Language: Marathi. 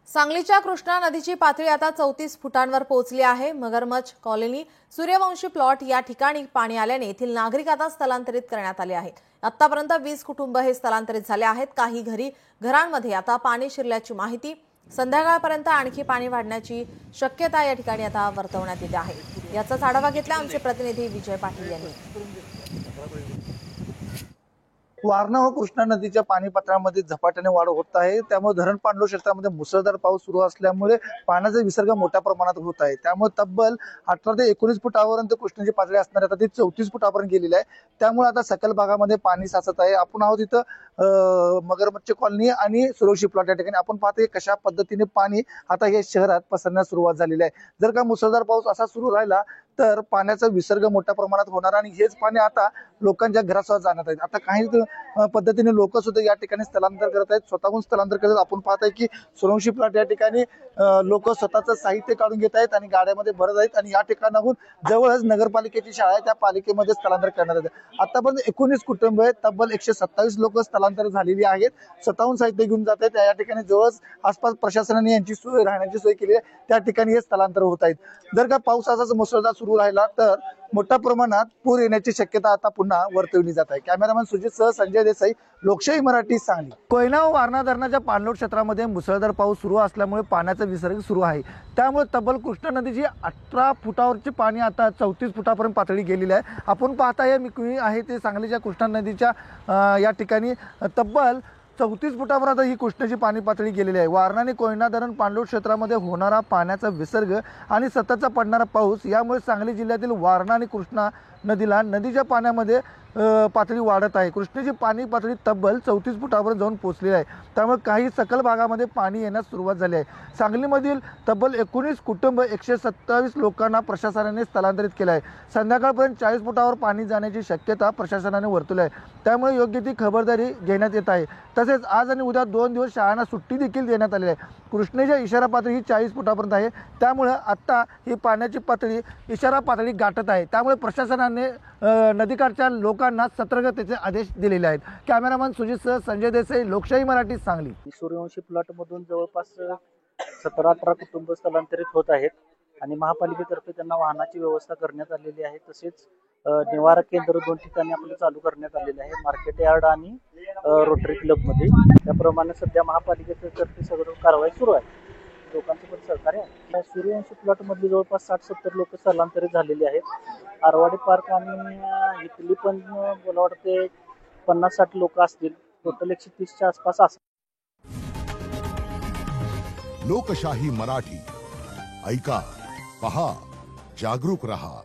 सांगलीच्या कृष्णा नदीची पातळी आता 34 फुटांवर पोहोचली आहे। मगरमच्छ कॉलनी, सूर्यवंशी प्लॉट या ठिकाणी पाणी आल्याने येथील नागरिक आता स्थलांतरित करण्यात आले आहेत। आतापर्यंत 20 कुटुंब हे स्थलांतरित झाले आहेत। काही घरांमध्ये आता पाणी शिरल्याची माहिती। संध्याकाळपर्यंत आणखी पाणी वाढण्याची शक्यता या ठिकाणी आता वर्तवण्यात येत आहे। याचा आढावा घेतला आमचे प्रतिनिधी विजय पाटील यांनी। वारणा व कृष्णा नदीच्या पाणी पातळीमध्ये झपाट्याने वाढ होत आहे। त्यामुळे धरण पाणलोट क्षेत्रामध्ये मुसळधार पाऊस सुरू असल्यामुळे पाण्याचा विसर्ग मोठ्या प्रमाणात होत आहे। त्यामुळे तब्बल 18 ते 19 फुटापर्यंत कृष्णेची पातळी असणार आता ती 34 फुटापर्यंत गेलेली आहे। त्यामुळे आता सकल भागामध्ये पाणी साचत आहे। आपण आहोत इथं मगरमच्छ कॉलनी आणि सुरक्षित प्लॉट या ठिकाणी आपण पाहतोय कशा पद्धतीने पाणी आता हे शहरात पसरण्यास सुरुवात झालेली आहे। जर का मुसळधार पाऊस असा सुरू राहिला तर पाण्याचा विसर्ग मोठ्या प्रमाणात होणार आणि हेच पाणी आता लोकांच्या घरासह जाणार आहे। आता काही पद्धतीने लोक सुद्धा या ठिकाणी स्थलांतर करत आहेत, स्वतःहून स्थलांतर करत आहेत। आपण पाहताय की सुरक्षित प्लॉट या ठिकाणी लोक स्वतःचं साहित्य काढून घेत आहेत आणि गाड्यामध्ये भरत आहेत आणि या ठिकाणाहून जवळच नगरपालिकेची शाळा आहे, त्या पालिकेमध्ये स्थलांतर करणार आहेत। आतापर्यंत 19 कुटुंब आहेत, तब्बल 127 लोक स्थलांतर झालेली आहेत, स्वतःहून साहित्य घेऊन जात आहेत। या ठिकाणी जवळच आसपास प्रशासनाने यांची सोय राहण्याची सोय केली आहे, त्या ठिकाणी हे स्थलांतर होत आहेत। जर का पावसाचा मुसळधार सुरू राहिला तर मोठ्या प्रमाणात पूर येण्याची शक्यता आता पुन्हा वर्तवली जात आहे। कॅमेरामॅन सुजित सह संजय देसाई, लोकशाही मराठी, सांगली। कोयना व वारणा धरणाच्या पाणलोट क्षेत्रामध्ये मुसळधार पाऊस सुरू असल्यामुळे पाण्याचा विसर्ग सुरू आहे। त्यामुळे तब्बल कृष्णा नदीची 18 फुटावरची पाणी आता 34 फुटापर्यंत पातळी गेलेली आहे। आपण पाहताय मी आहे ते सांगलीच्या कृष्णा नदीच्या या ठिकाणी तब्बल 34 फुटापर्यंत ही कृष्णेची पाणी पातळी गेलेली आहे। वारणा आणि कोयना धरण पाणलोट क्षेत्रामध्ये होणारा पाण्याचा विसर्ग आणि सततचा पडणारा पाऊस यामुळे सांगली जिल्ह्यातील वारणा आणि कृष्णा नदीला नदीच्या पाण्यामध्ये पातळी वाढत आहे। कृष्णेची पाणी पातळी तब्बल 34 फुटापर्यंत जाऊन पोहोचली आहे। त्यामुळे काही सकल भागामध्ये पाणी येण्यास सुरुवात झाली आहे। सांगलीमधील तब्बल 19 कुटुंब 127 लोकांना प्रशासनाने स्थलांतरित केले आहे। संध्याकाळपर्यंत 40 फुटावर पाणी जाण्याची शक्यता प्रशासनाने वर्तवली आहे। त्यामुळे योग्य ती खबरदारी घेण्यात येत आहे। तसेच आज आणि उद्या 2 दिवस शाळांना सुट्टी देखील देण्यात आली आहे। कृष्णेच्या इशारा पातळी ही 40 फुटापर्यंत आहे। त्यामुळे आता ही पाण्याची पातळी इशारा पातळी गाठत आहे। त्यामुळे प्रशासनाने नदीकाठच्या लोकांना सतर्कतेचे आदेश दिलेले आहेत। कॅमेरामॅन सुजित सह संजय देसाई, लोकशाही मराठी, सांगली। सूर्यवंशी प्लॉट मधून जवळपास 17-18 कुटुंब स्थलांतरित होत आहेत आणि महापालिकेतर्फे त्यांना वाहनाची व्यवस्था करण्यात आलेली आहे। तसेच निवारा केंद्र 2 ठिकाणी आपले चालू करण्यात आलेले आहे, मार्केट यार्ड आणि रोटरी क्लब मध्ये। त्याप्रमाणे सध्या महापालिकेतर्फे सगळं कारवाई सुरू आहे। लोकांचं पण सहकार्य आहे। सूर्यवंशी प्लॉट मधले जवळपास 60-70 लोक स्थलांतरित झालेले आहेत। आरवाडी पार्क आणि इथली पण मला वाटते 50-60 लोक असतील, टोटल 130च्या आसपास असतील। लोकशाही मराठी, ऐका, पहा, जागरूक रहा।